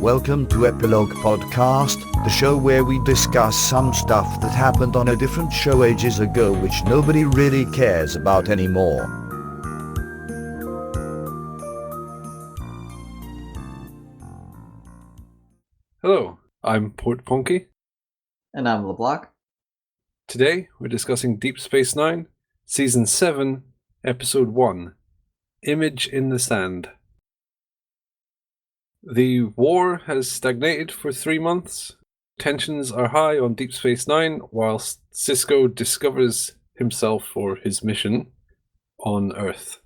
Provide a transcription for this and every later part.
Welcome to Epilogue Podcast, the show where we discuss some stuff that happened on a different show ages ago which nobody really cares about anymore. Hello, I'm Portponky. And I'm LeBloc. Today we're discussing Deep Space Nine, Season 7, Episode 1, Image in the Sand. The war has stagnated for 3 months. Tensions are high on Deep Space Nine whilst Sisko discovers himself or his mission on Earth.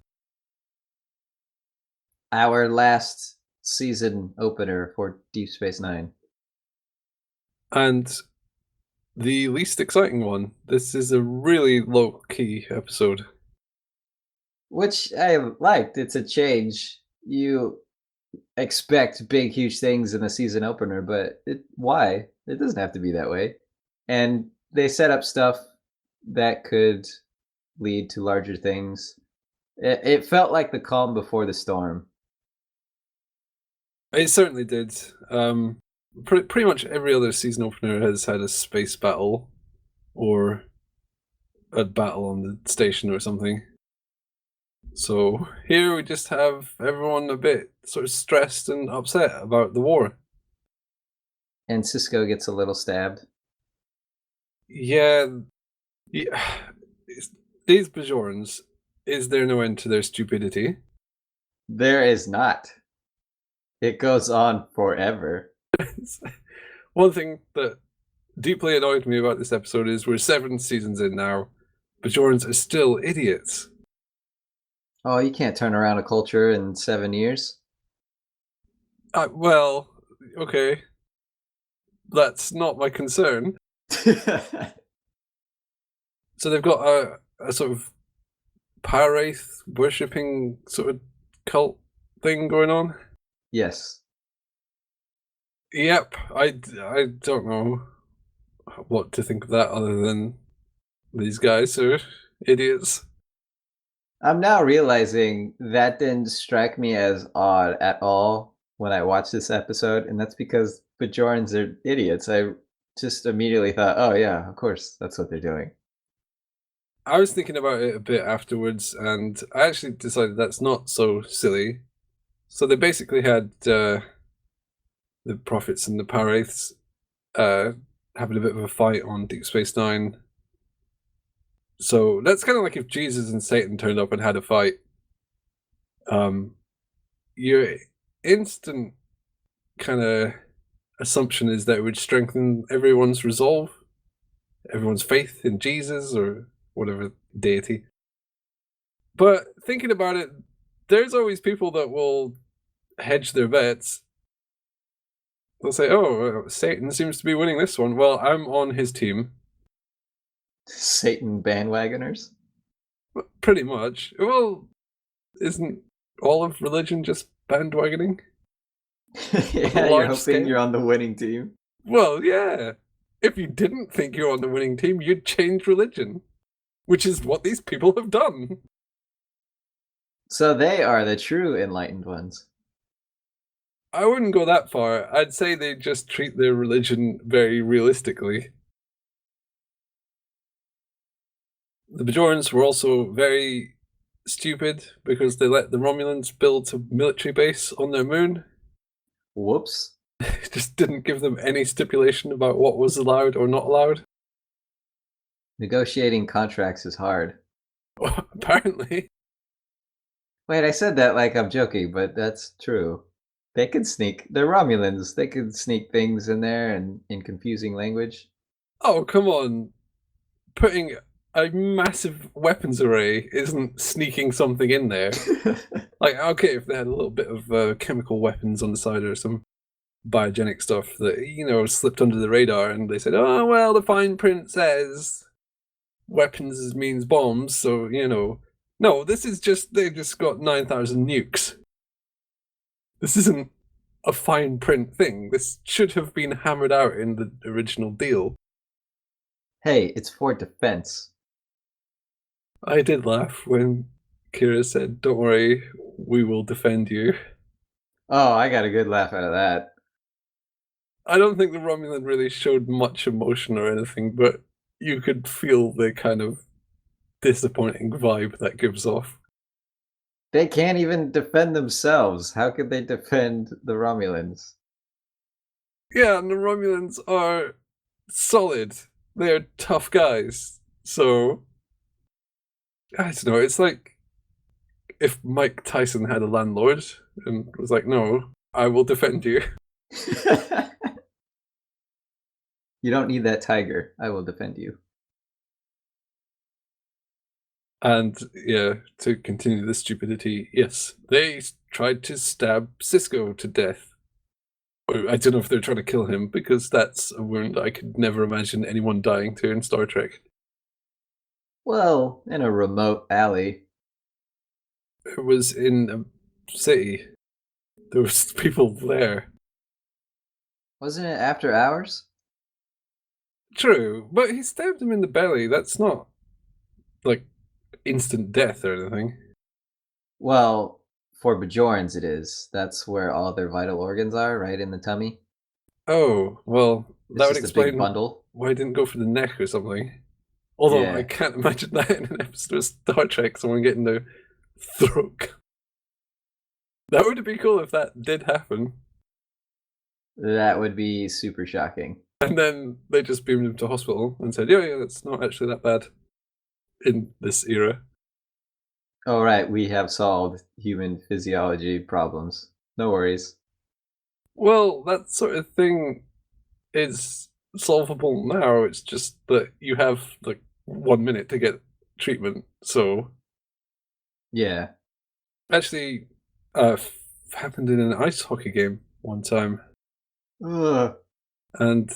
Our last season opener for Deep Space Nine. And the least exciting one. This is a really low-key episode. Which I liked. It's a change. You expect big, huge things in the season opener, but why? It doesn't have to be that way. And they set up stuff that could lead to larger things. It felt like the calm before the storm. It certainly did. Pretty much every other season opener has had a space battle or a battle on the station or something. So here we just have everyone a bit sort of stressed and upset about the war. And Sisko gets a little stabbed. Yeah. These Bajorans, is there no end to their stupidity? There is not. It goes on forever. One thing that deeply annoyed me about this episode is we're 7 seasons in now. Bajorans are still idiots. Oh, you can't turn around a culture in 7 years. Well, okay. That's not my concern. So they've got a sort of Paraith worshipping sort of cult thing going on? Yes. Yep, I don't know what to think of that other than these guys are idiots. I'm now realizing that didn't strike me as odd at all when I watched this episode, and that's because Bajorans are idiots. I just immediately thought, oh yeah, of course, that's what they're doing. I was thinking about it a bit afterwards, and I actually decided that's not so silly. So they basically had the Prophets and the Paraiths having a bit of a fight on Deep Space Nine. So that's kind of like if Jesus and Satan turned up and had a fight. Your instant kind of assumption is that it would strengthen everyone's resolve, everyone's faith in Jesus or whatever deity. But thinking about it, there's always people that will hedge their bets. They'll say, oh, Satan seems to be winning this one. Well, I'm on his team. Satan bandwagoners? Pretty much. Well, isn't all of religion just bandwagoning? Yeah, you're hoping you're on the winning team. Well, yeah. If you didn't think you're on the winning team, you'd change religion. Which is what these people have done. So they are the true enlightened ones. I wouldn't go that far. I'd say they just treat their religion very realistically. The Bajorans were also very stupid because they let the Romulans build a military base on their moon. Whoops. Just didn't give them any stipulation about what was allowed or not allowed. Negotiating contracts is hard. Apparently. Wait, I said that like I'm joking, but that's true. They could sneak. They're Romulans. They could sneak things in there and in confusing language. Oh, come on. Putting a massive weapons array isn't sneaking something in there. Like, okay, if they had a little bit of chemical weapons on the side or some biogenic stuff that, slipped under the radar and they said, oh, well, the fine print says weapons means bombs, so, No, this is just, they've just got 9,000 nukes. This isn't a fine print thing. This should have been hammered out in the original deal. Hey, it's for defense. I did laugh when Kira said, don't worry, we will defend you. Oh, I got a good laugh out of that. I don't think the Romulan really showed much emotion or anything, but you could feel the kind of disappointing vibe that gives off. They can't even defend themselves. How could they defend the Romulans? Yeah, and the Romulans are solid. They're tough guys. So, I don't know, it's like if Mike Tyson had a landlord and was like, no, I will defend you. You don't need that tiger. I will defend you. And yeah, to continue the stupidity, yes, they tried to stab Cisco to death. I don't know if they're trying to kill him, because that's a wound I could never imagine anyone dying to in Star Trek. Well, in a remote alley. It was in a city. There was people there. Wasn't it after hours? True, but he stabbed him in the belly. That's not, like, instant death or anything. Well, for Bajorans it is. That's where all their vital organs are, right in the tummy. Oh, well, It's that would just a big explain bundle. why he didn't go for the neck or something. Although I Yeah. can't imagine that in an episode of Star Trek, someone getting their throat. That would be cool if that did happen. That would be super shocking. And then they just beamed him to hospital and said, yeah, that's not actually that bad in this era. Oh, right. We have solved human physiology problems. No worries. Well, that sort of thing is solvable now. It's just that you have like 1 minute to get treatment. So Yeah. actually, happened in an ice hockey game one time, Ugh. and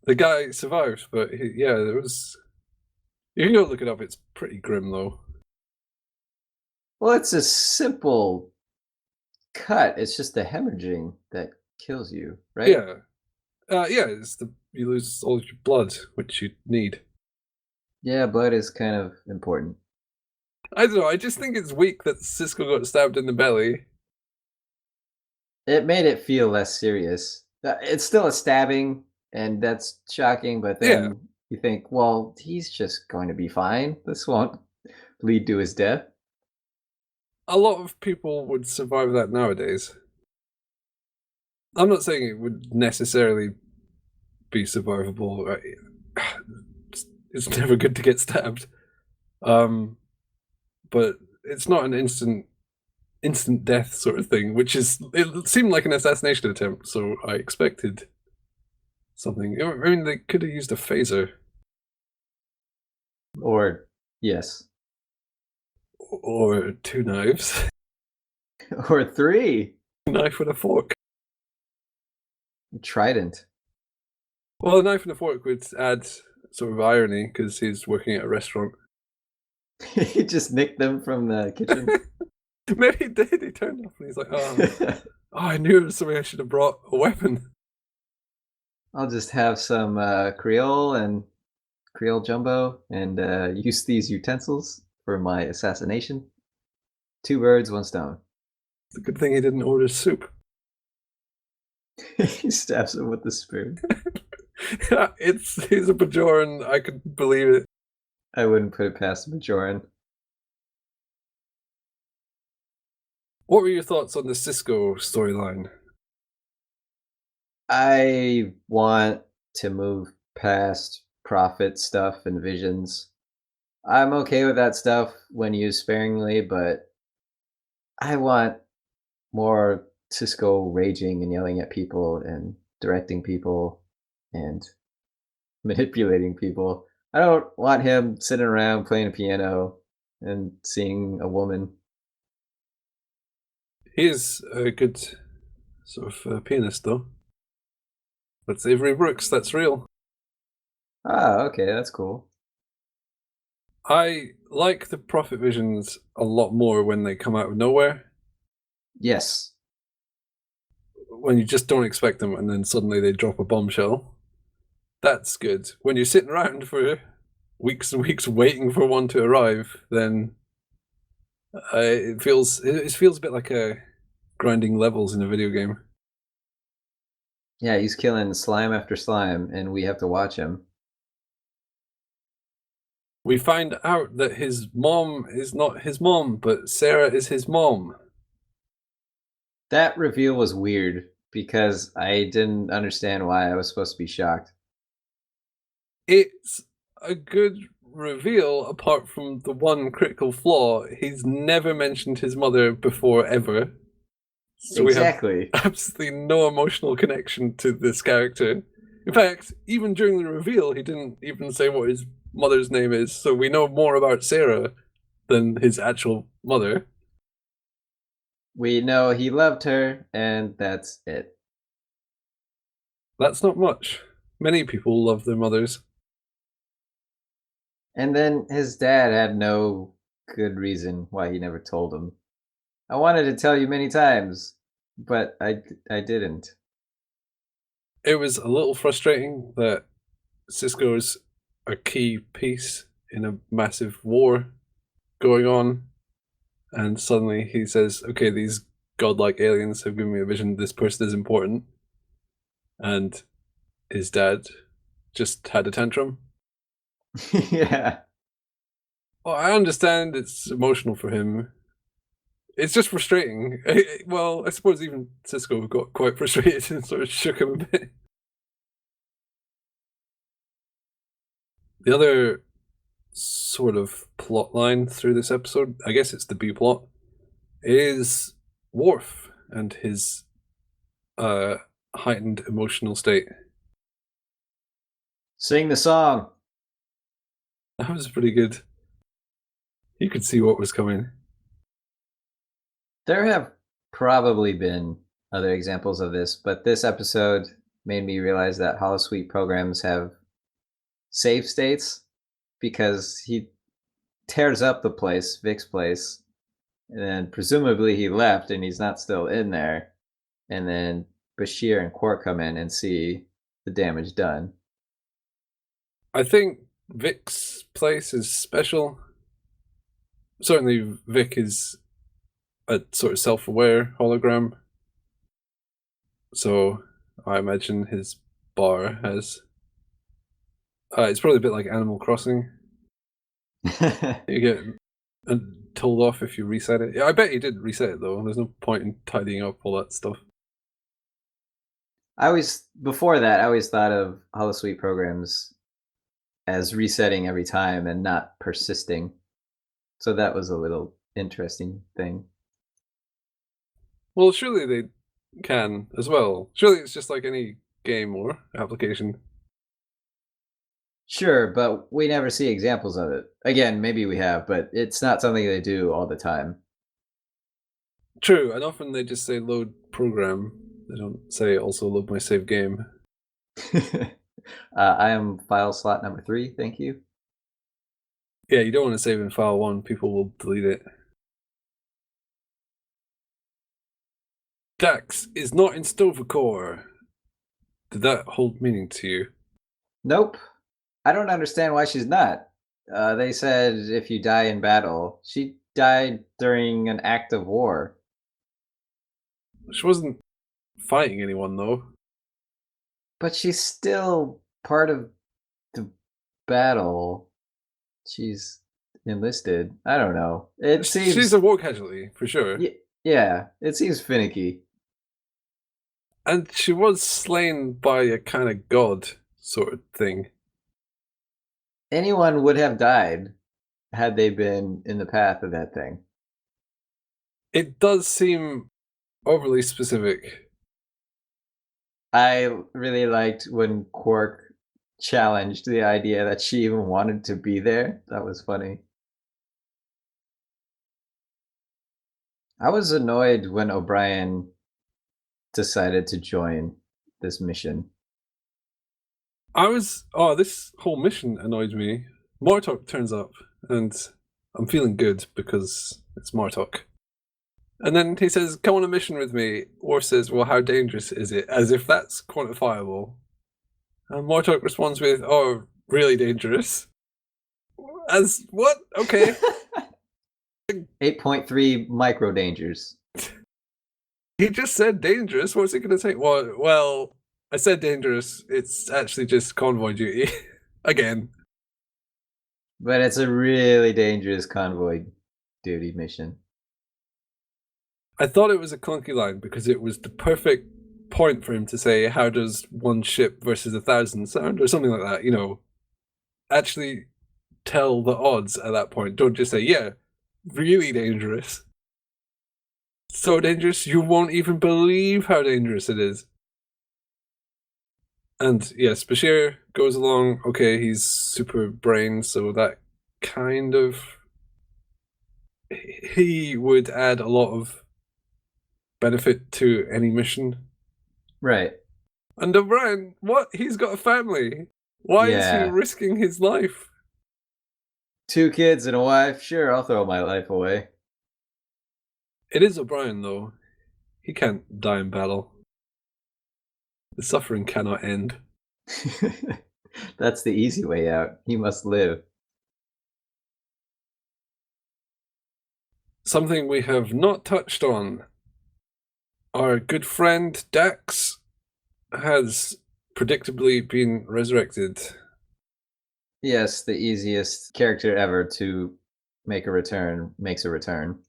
the guy survived. But yeah, there was. You can go look it up. It's pretty grim, though. Well, it's a simple cut. It's just the hemorrhaging that kills you, right? Yeah, yeah. You lose all of your blood, which you need. Yeah, blood is kind of important. I don't know. I just think it's weak that Cisco got stabbed in the belly. It made it feel less serious. It's still a stabbing, and that's shocking, but Yeah. then you think, well, he's just going to be fine. This won't lead to his death. A lot of people would survive that nowadays. I'm not saying it would necessarily be survivable. It's never good to get stabbed. But it's not an instant death sort of thing, which is, it seemed like an assassination attempt, so I expected something. I mean, they could have used a phaser. Or, yes. Or 2 knives. Or 3. A knife and a fork. Trident. Well, a knife and a fork would add sort of irony, because he's working at a restaurant. He just nicked them from the kitchen. Maybe he did. He turned up and he's like, oh, I knew it was something I should have brought a weapon. I'll just have some Creole and Creole jumbo and use these utensils for my assassination. 2 birds, 1 stone. It's a good thing he didn't order soup. He stabs him with the spoon. He's a Bajoran. I could believe it. I wouldn't put it past Bajoran. What were your thoughts on the Cisco storyline? I want to move past prophet stuff and visions. I'm okay with that stuff when used sparingly, but I want more Cisco raging and yelling at people and directing people and manipulating people. I don't want him sitting around playing a piano and seeing a woman. He is a good sort of pianist, though. That's Avery Brooks. That's real. Ah, okay, that's cool. I like the prophet visions a lot more when they come out of nowhere. Yes. When you just don't expect them and then suddenly they drop a bombshell. That's good. When you're sitting around for weeks and weeks waiting for one to arrive, then it feels a bit like grinding levels in a video game. Yeah, he's killing slime after slime, and we have to watch him. We find out that his mom is not his mom, but Sarah is his mom. That reveal was weird because I didn't understand why I was supposed to be shocked. It's a good reveal, apart from the one critical flaw. He's never mentioned his mother before, ever. So Exactly. we have absolutely no emotional connection to this character. In fact, even during the reveal, he didn't even say what his mother's name is, so we know more about Sarah than his actual mother. We know he loved her, and that's it. That's not much. Many people love their mothers. And then his dad had no good reason why he never told him. I wanted to tell you many times, but I didn't. It was a little frustrating that Cisco's a key piece in a massive war going on, and suddenly he says, okay, these godlike aliens have given me a vision, this person is important, and his dad just had a tantrum. Yeah. Well, I understand it's emotional for him. It's just frustrating. Well, I suppose even Cisco got quite frustrated and sort of shook him a bit. The other sort of plot line through this episode, I guess it's the B plot, is Worf and his heightened emotional state. Sing the song. That was pretty good. You could see what was coming. There have probably been other examples of this, but this episode made me realize that Holosuite programs have save states because he tears up the place, Vic's place, and then presumably he left and he's not still in there. And then Bashir and Quark come in and see the damage done. I think Vic's place is special. Certainly, Vic is a sort of self-aware hologram. So I imagine his bar has... it's probably a bit like Animal Crossing. You get told off if you reset it. Yeah, I bet he did reset it, though. There's no point in tidying up all that stuff. Before that, I always thought of Holosuite programs as resetting every time and not persisting. So that was a little interesting thing. Well, surely they can as well. Surely it's just like any game or application. Sure, but we never see examples of it. Again, maybe we have, but it's not something they do all the time. True, and often they just say load program. They don't say also load my save game. I am file slot number 3, thank you. Yeah, you don't want to save in file 1, people will delete it. Dax is not in Tovacor. Did that hold meaning to you? Nope. I don't understand why she's not. They said if you die in battle. She died during an act of war. She wasn't fighting anyone, though. But she's still part of the battle. She's enlisted. I don't know. It seems She's a war casualty, for sure. Yeah, it seems finicky. And she was slain by a kind of god sort of thing. Anyone would have died had they been in the path of that thing. It does seem overly specific. I really liked when Quark challenged the idea that she even wanted to be there. That was funny. I was annoyed when O'Brien decided to join this mission. This whole mission annoyed me. Martok turns up, and I'm feeling good because it's Martok. And then he says, come on a mission with me. Worf says, well, how dangerous is it? As if that's quantifiable. And Martok responds with, oh, really dangerous. As what? Okay. 8.3 micro dangers. He just said dangerous. What's he going to say? Well, I said dangerous. It's actually just convoy duty. Again. But it's a really dangerous convoy duty mission. I thought it was a clunky line because it was the perfect point for him to say, how does one ship versus 1,000 sound? Or something like that, you know. Actually tell the odds at that point. Don't just say, yeah, really dangerous. So dangerous you won't even believe how dangerous it is. And yes, Bashir goes along, okay, he's super brain, so that kind of... He would add a lot of benefit to any mission. Right. And O'Brien, what? He's got a family. Why is he Yeah. risking his life? 2 kids and a wife. Sure, I'll throw my life away. It is O'Brien, though. He can't die in battle. The suffering cannot end. That's the easy way out. He must live. Something we have not touched on. Our good friend Dax has predictably been resurrected. Yes, the easiest character ever to make a return makes a return.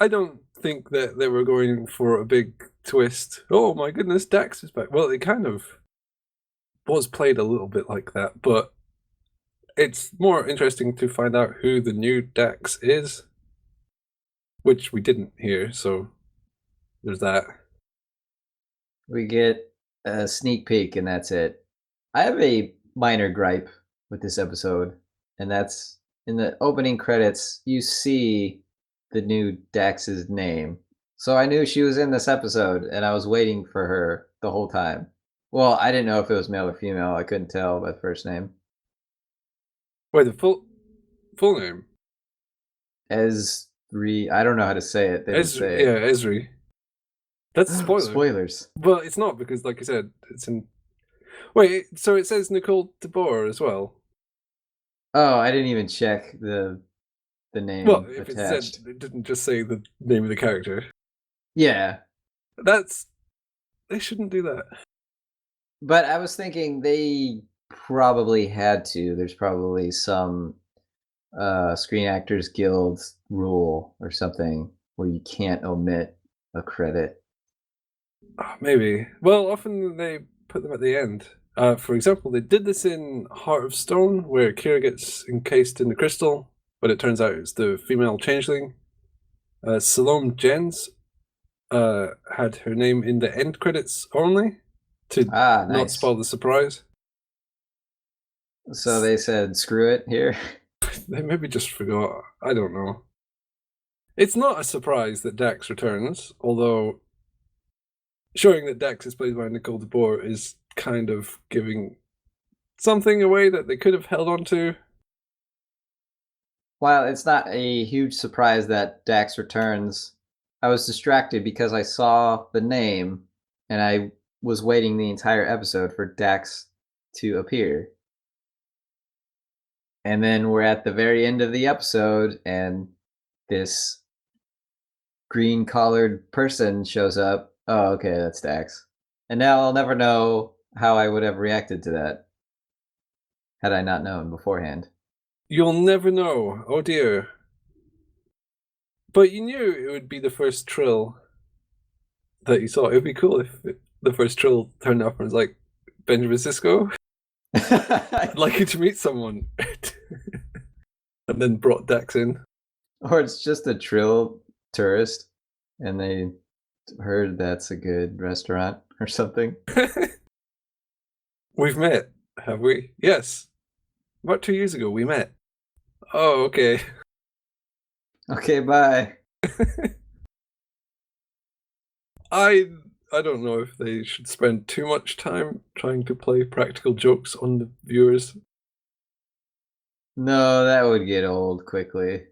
I don't think that they were going for a big twist. Oh my goodness, Dax is back. Well, it kind of was played a little bit like that, but it's more interesting to find out who the new Dax is, which we didn't hear, so there's that. We get a sneak peek and that's it. I have a minor gripe with this episode, and that's in the opening credits, you see the new Dax's name. So I knew she was in this episode, and I was waiting for her the whole time. Well, I didn't know if it was male or female. I couldn't tell by the first name. Wait, the full name? Esri. I don't know how to say it. They didn't say it. Yeah, Esri. That's a spoiler. Spoilers. Well, it's not because, like I said, it's in. Wait, so it says Nicole DeBoer as well. Oh, I didn't even check the name Well, if attached. it said, it didn't just say the name of the character. Yeah, They shouldn't do that. but I was thinking they probably had to. There's probably some Screen Actors Guild rule or something where you can't omit a credit. Maybe. Well, often they put them at the end. For example, they did this in Heart of Stone, where Kira gets encased in the crystal, but it turns out it's the female changeling. Salome Jens had her name in the end credits only to Nice. not spoil the surprise. So they said, screw it here. They maybe just forgot. I don't know. It's not a surprise that Dax returns, although showing that Dax is played by Nicole DeBoer is kind of giving something away that they could have held on to. While it's not a huge surprise that Dax returns, I was distracted because I saw the name and I was waiting the entire episode for Dax to appear. And then we're at the very end of the episode and this green collared person shows up. Oh, okay, that's Dax. And now I'll never know how I would have reacted to that had I not known beforehand. You'll never know. Oh dear. But you knew it would be the first Trill that you saw. It would be cool if the first Trill turned up and was like, Benjamin Sisko, I'd like you to meet someone. And then brought Dax in. Or it's just a Trill tourist and they heard that's a good restaurant or something. We've met, have we? Yes. About 2 years ago, we met. Oh, okay. Okay, bye. I don't know if they should spend too much time trying to play practical jokes on the viewers. No, that would get old quickly.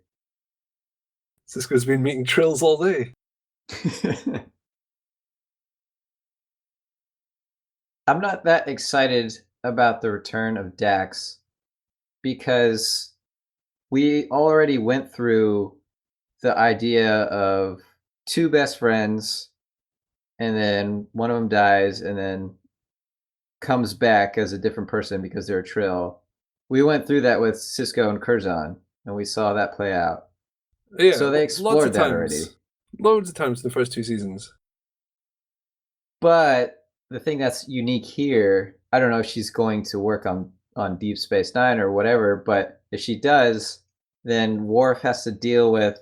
Sisko's been meeting Trills all day. I'm not that excited about the return of Dax because we already went through the idea of 2 best friends and then one of them dies, and then comes back as a different person because they're a Trill. We went through that with Cisco and Curzon, and we saw that play out. Yeah, So they lots explored of that times. already. Loads of times in the first 2 seasons. But the thing that's unique here, I don't know if she's going to work on Deep Space Nine or whatever, but if she does, then Worf has to deal with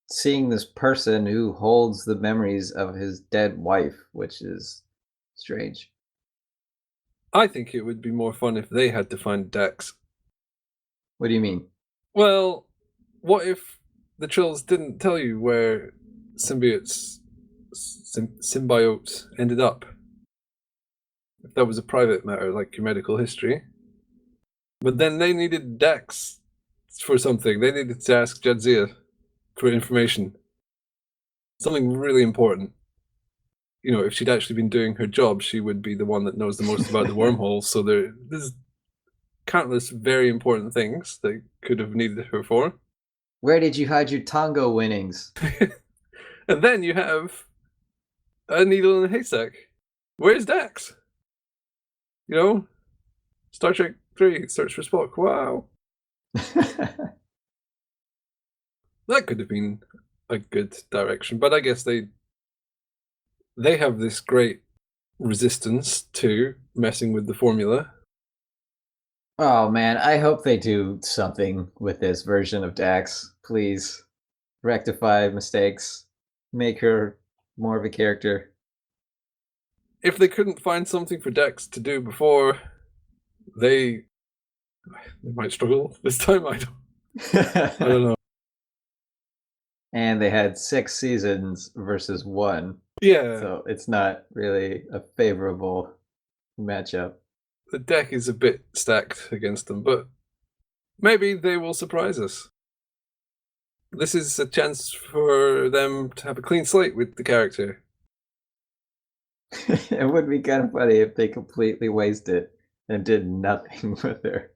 seeing this person who holds the memories of his dead wife, which is strange. I think it would be more fun if they had to find Dax. What do you mean? Well, what if the Trills didn't tell you where symbiotes ended up? If that was a private matter, like your medical history. But then they needed Dax for something. They needed to ask Jadzia for information. Something really important. You know, if she'd actually been doing her job, she would be the one that knows the most about the wormhole. So there's countless very important things they could have needed her for. Where did you hide your Tongo winnings? And then you have a needle in a haystack. Where's Dax? You know, Star Trek 3, Search for Spock. Wow. That could have been a good direction, but I guess they have this great resistance to messing with the formula. Oh man, I hope they do something with this version of Dax. Please rectify mistakes, make her more of a character. If they couldn't find something for Dax to do before, they might struggle this time. I don't know. And they had 6 seasons versus 1. Yeah. So it's not really a favorable matchup. The deck is a bit stacked against them, but maybe they will surprise us. This is a chance for them to have a clean slate with the character. It would be kind of funny if they completely wasted it and did nothing with her.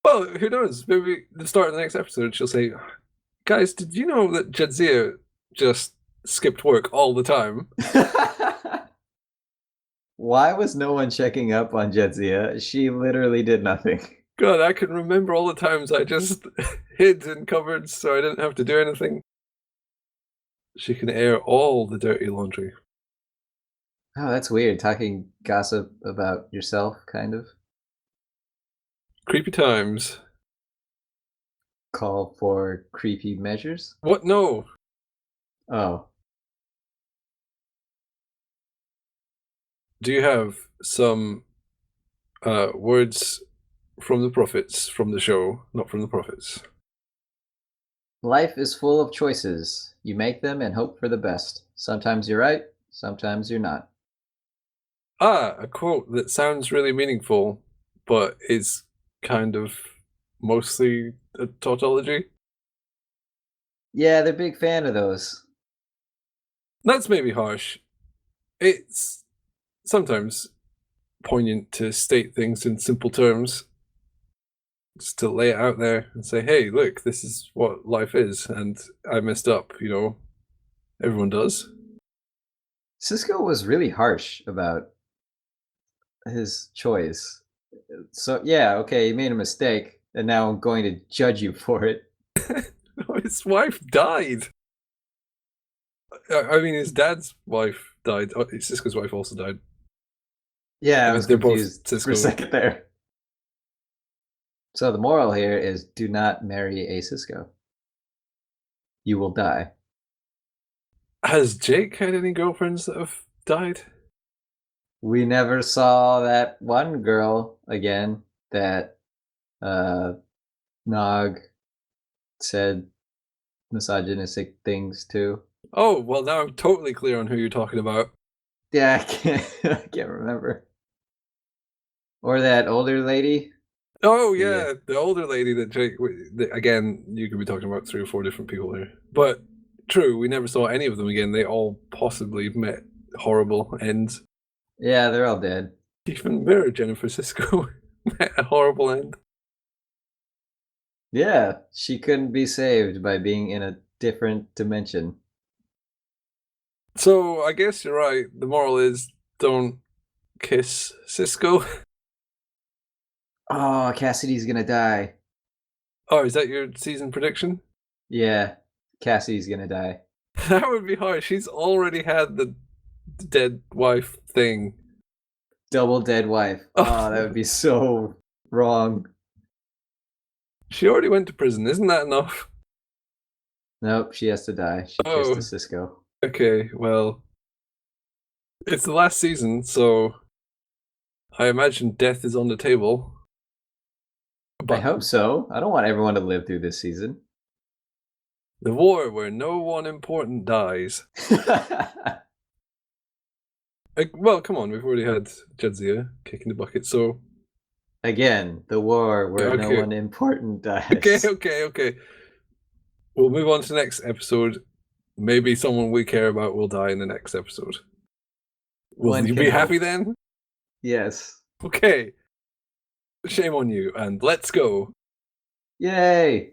Well, who knows? Maybe at the start of the next episode, she'll say, "Guys, did you know that Jadzia just skipped work all the time?" Why was no one checking up on Jadzia? She literally did nothing. God, I can remember all the times I just hid in cupboards so I didn't have to do anything. She can air all the dirty laundry. Oh, that's weird. Talking gossip about yourself, kind of. Creepy times. Call for creepy measures? What? No. Oh. Do you have some words from the prophets from the show, not from the prophets? Life is full of choices. You make them and hope for the best. Sometimes you're right, sometimes you're not. Ah, a quote that sounds really meaningful, but is kind of mostly a tautology. Yeah, they're a big fan of those. That's maybe harsh. It's sometimes poignant to state things in simple terms. Just to lay it out there and say, hey, look, this is what life is, and I messed up, you know. Everyone does. Cisco was really harsh about his choice. So, yeah, okay, he made a mistake, and now I'm going to judge you for it. His wife died. I mean, his dad's wife died. Cisco's wife also died. Yeah, I was they're both confused for Cisco. a second there. So the moral here is do not marry a Cisco. You will die. Has Jake had any girlfriends that have died? We never saw that one girl again that Nog said misogynistic things to. Oh, well, now I'm totally clear on who you're talking about. Yeah, I can't remember. Or that older lady. Oh, yeah, the older lady that Jake... Again, you could be talking about 3 or 4 different people there. But true, we never saw any of them again. They all possibly met horrible ends. Yeah, they're all dead. Even Mirror Jennifer Cisco met a horrible end. Yeah, she couldn't be saved by being in a different dimension. So I guess you're right. The moral is don't kiss Cisco. Oh, Cassidy's gonna die. Oh, is that your season prediction? Yeah, Cassidy's gonna die. That would be hard. She's already had the dead wife thing. Double dead wife. Oh, that would be so wrong. She already went to prison. Isn't that enough? Nope, she has to die. She kissed a Cisco. Okay, well, it's the last season, so I imagine death is on the table. I hope so. I don't want everyone to live through this season. The war where no one important dies. Well, come on, we've already had Jadzia kicking the bucket, so... Again, the war where no Okay. one important dies. Okay. We'll move on to the next episode. Maybe someone we care about will die in the next episode. Will One you can be hope. happy then? Yes. Okay. Shame on you, and let's go. Yay!